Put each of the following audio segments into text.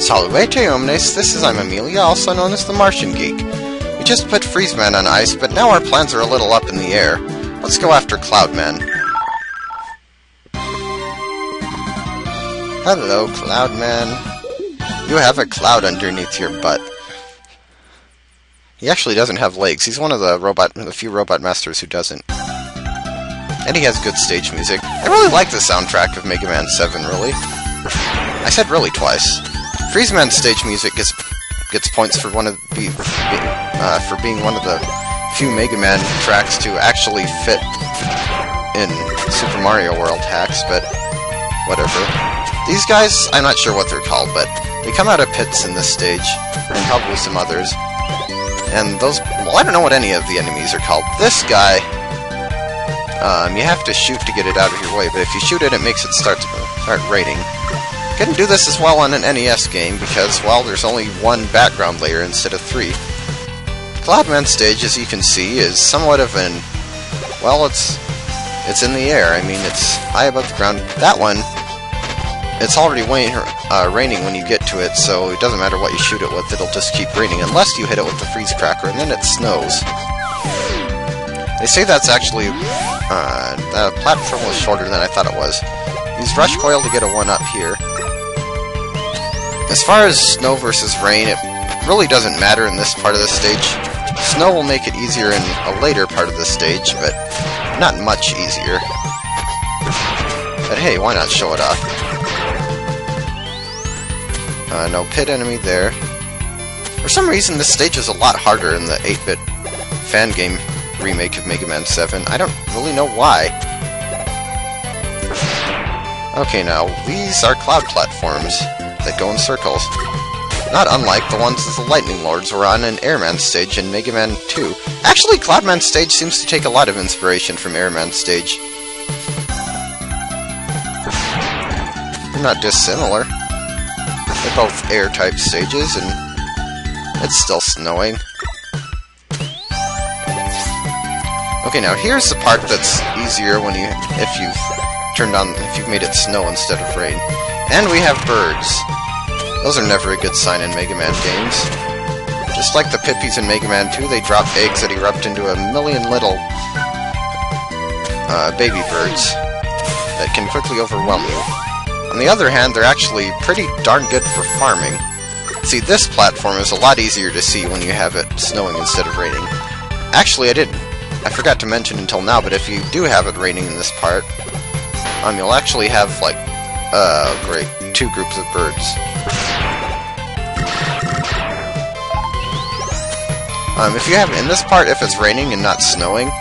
Salvete omnes, this is I'm Amelia, also known as TheMartianGeek. We just put Freezeman on ice, but now our plans are a little up in the air. Let's go after Cloudman. Hello, Cloudman. You have a cloud underneath your butt. He actually doesn't have legs. He's one of the few robot masters who doesn't. And he has good stage music. I really like the soundtrack of Mega Man 7, really. I said really twice. Freezeman's stage music gets points for for being one of the few Mega Man tracks to actually fit in Super Mario World hacks, but whatever. These guys, I'm not sure what they're called, but they come out of pits in this stage, and probably some others. And those, well, I don't know what any of the enemies are called. This guy, you have to shoot to get it out of your way, but if you shoot it, it makes it start raining. Couldn't do this as well on an NES game because, well, there's only one background layer instead of 3. Cloudman's stage, as you can see, is somewhat of an... well, it's in the air. I mean, it's high above the ground. That one, it's already raining when you get to it, so it doesn't matter what you shoot it with, it'll just keep raining, unless you hit it with the freeze cracker, and then it snows. They say that's actually... the platform was shorter than I thought it was. Use Rush Coil to get a 1-up here. As far as snow versus rain, it really doesn't matter in this part of the stage. Snow will make it easier in a later part of the stage, but not much easier. But hey, why not show it off? No pit enemy there. For some reason, this stage is a lot harder in the 8-bit fan game remake of Mega Man 7. I don't really know why. Okay, now, these are cloud platforms that go in circles. Not unlike the ones that the Lightning Lords were on in Airman stage in Mega Man 2. Actually, Cloudman's stage seems to take a lot of inspiration from Airman's stage. They're not dissimilar. They're both air-type stages, and it's still snowing. Okay, now here's the part that's easier when if you've made it snow instead of rain. And we have birds. Those are never a good sign in Mega Man games. Just like the Pipis in Mega Man 2, they drop eggs that erupt into a million little baby birds that can quickly overwhelm you. On the other hand, they're actually pretty darn good for farming. See, this platform is a lot easier to see when you have it snowing instead of raining. Actually, I forgot to mention until now, but if you do have it raining in this part, you'll actually have, like, great, 2 groups of birds. If you have, in this part, if it's raining and not snowing,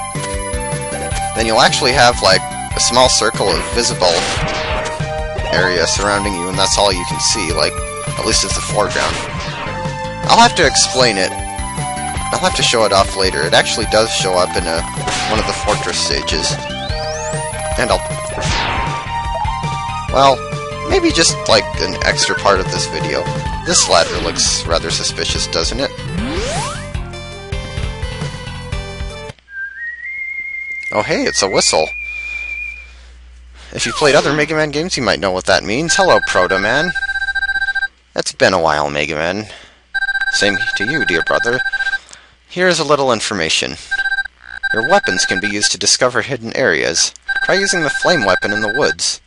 then you'll actually have, like, a small circle of visible area surrounding you, and that's all you can see, like, at least it's the foreground. I'll have to explain it. I'll have to show it off later. It actually does show up in one of the fortress stages. And well, maybe just like an extra part of this video. This ladder looks rather suspicious, doesn't it? Oh hey, it's a whistle. If you played other Mega Man games, you might know what that means. Hello, Proto Man. It's been a while, Mega Man. Same to you, dear brother. Here's a little information. Your weapons can be used to discover hidden areas. Try using the flame weapon in the woods.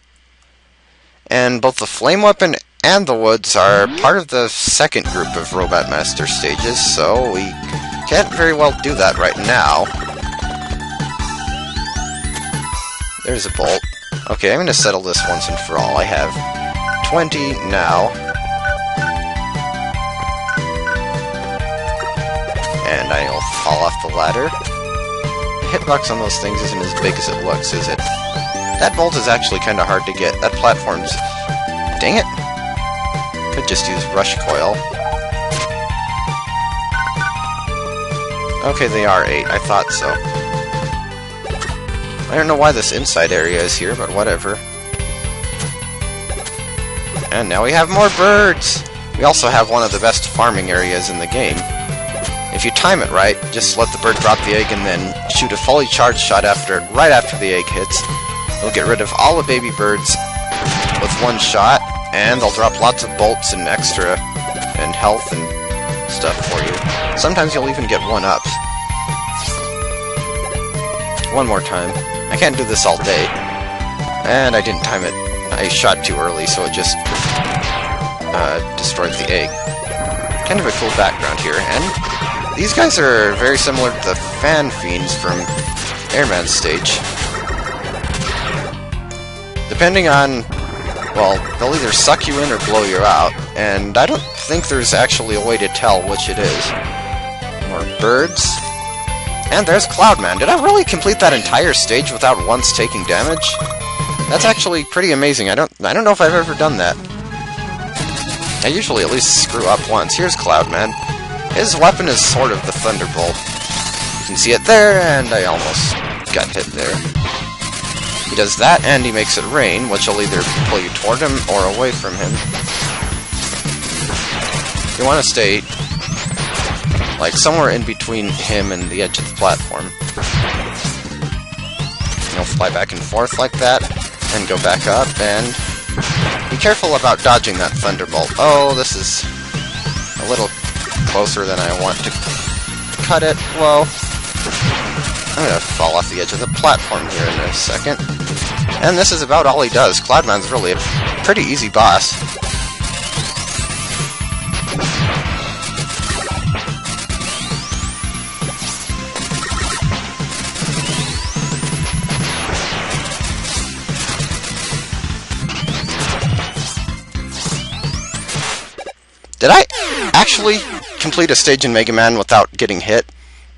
And both the flame weapon and the woods are part of the second group of Robot Master stages, so we can't very well do that right now. There's a bolt. Okay, I'm going to settle this once and for all. I have 20 now. And I'll fall off the ladder. The hitbox on those things isn't as big as it looks, is it? That bolt is actually kind of hard to get. That platform's... dang it! Could just use Rush Coil. Okay, they are 8. I thought so. I don't know why this inside area is here, but whatever. And now we have more birds! We also have one of the best farming areas in the game. If you time it right, just let the bird drop the egg and then shoot a fully charged shot right after the egg hits. It'll get rid of all the baby birds with one shot, and they'll drop lots of bolts and extra and health and stuff for you. Sometimes you'll even get 1-ups. One more time. I can't do this all day. And I didn't time it. I shot too early, so it just destroyed the egg. Kind of a cool background here. And these guys are very similar to the fan fiends from Airman's stage. Depending on, well, they'll either suck you in or blow you out, and I don't think there's actually a way to tell which it is. More birds. And there's Cloudman. Did I really complete that entire stage without once taking damage? That's actually pretty amazing. I don't know if I've ever done that. I usually at least screw up once. Here's Cloudman. His weapon is sort of the Thunderbolt. You can see it there, and I almost got hit there. He does that, and he makes it rain, which will either pull you toward him or away from him. You want to stay, like, somewhere in between him and the edge of the platform. You'll fly back and forth like that, and go back up, and be careful about dodging that Thunderbolt. Oh, this is a little closer than I want to cut it. Whoa. I'm gonna fall off the edge of the platform here in a second. And this is about all he does. Cloudman's really a pretty easy boss. Did I actually complete a stage in Mega Man without getting hit?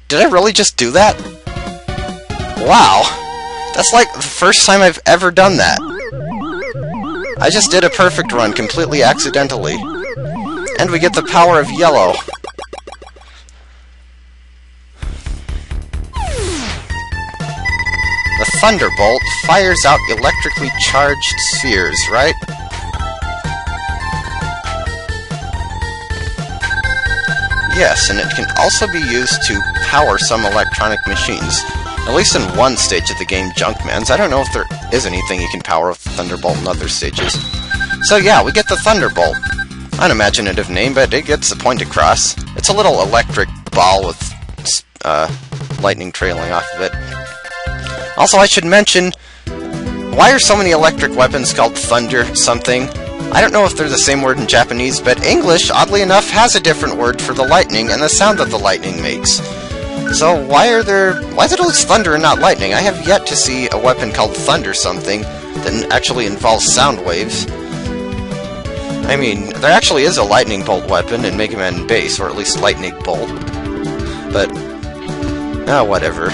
Did I really just do that? Wow! That's like the first time I've ever done that. I just did a perfect run completely accidentally. And we get the power of yellow. The Thunderbolt fires out electrically charged spheres, right? Yes, and it can also be used to power some electronic machines. At least in one stage of the game, Junkman's. I don't know if there is anything you can power with Thunderbolt in other stages. So yeah, we get the Thunderbolt. Unimaginative name, but it gets the point across. It's a little electric ball with lightning trailing off of it. Also, I should mention, why are so many electric weapons called Thunder something? I don't know if they're the same word in Japanese, but English, oddly enough, has a different word for the lightning and the sound that the lightning makes. So why is it always thunder and not lightning? I have yet to see a weapon called Thunder something that actually involves sound waves. I mean, there actually is a lightning bolt weapon in Mega Man Base, or at least lightning bolt. But, whatever.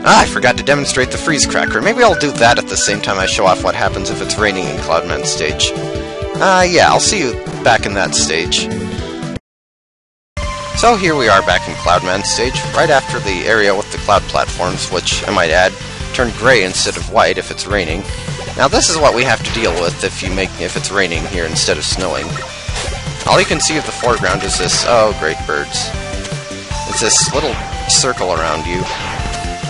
I forgot to demonstrate the freeze cracker. Maybe I'll do that at the same time I show off what happens if it's raining in Cloudman's stage. Yeah, I'll see you back in that stage. So here we are back in Cloudman's stage, right after the area with the cloud platforms, which, I might add, turn gray instead of white if it's raining. Now this is what we have to deal with if it's raining here instead of snowing. All you can see of the foreground is this, oh great birds. It's this little circle around you.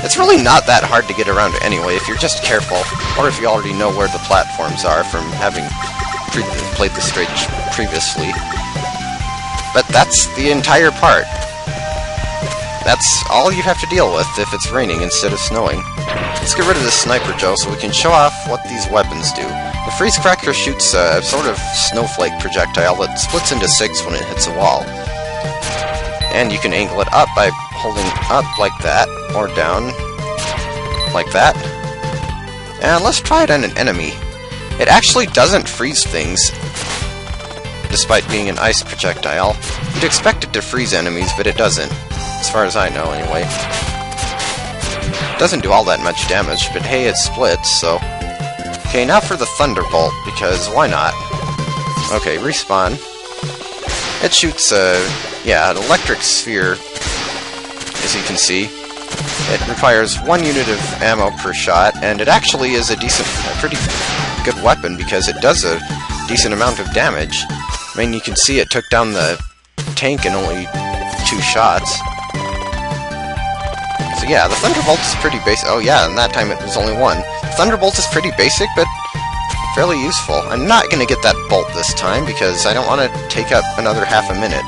It's really not that hard to get around anyway, if you're just careful, or if you already know where the platforms are from having played the stage previously. But that's the entire part. That's all you have to deal with if it's raining instead of snowing. Let's get rid of this Sniper Joe so we can show off what these weapons do. The Freeze Cracker shoots a sort of snowflake projectile that splits into 6 when it hits a wall. And you can angle it up by holding up like that, or down like that. And let's try it on an enemy. It actually doesn't freeze things, despite being an ice projectile. You'd expect it to freeze enemies, but it doesn't. As far as I know, anyway. It doesn't do all that much damage, but hey, it splits, so... Okay, now for the Thunderbolt, because why not? Okay, respawn. It shoots an electric sphere, as you can see. It requires 1 unit of ammo per shot, and it actually is a pretty good weapon, because it does a decent amount of damage. I mean, you can see it took down the tank in only 2 shots. So yeah, the Thunderbolt is pretty basic. Oh yeah, and that time it was only 1. Thunderbolt is pretty basic, but fairly useful. I'm not going to get that bolt this time because I don't want to take up another half a minute.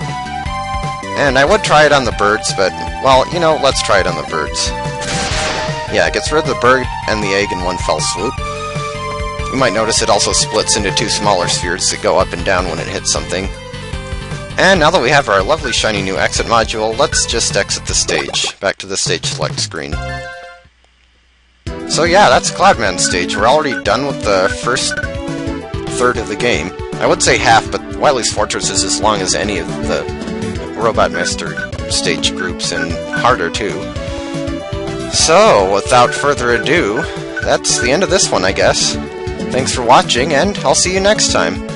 And I would try it on the birds, but, well, you know, let's try it on the birds. Yeah, it gets rid of the bird and the egg in one fell swoop. You might notice it also splits into two smaller spheres that go up and down when it hits something. And now that we have our lovely shiny new exit module, let's just exit the stage, back to the stage select screen. So yeah, that's Cloudman stage. We're already done with the first third of the game. I would say half, but Wily's Fortress is as long as any of the Robot Master stage groups, and harder too. So, without further ado, that's the end of this one, I guess. Thanks for watching, and I'll see you next time.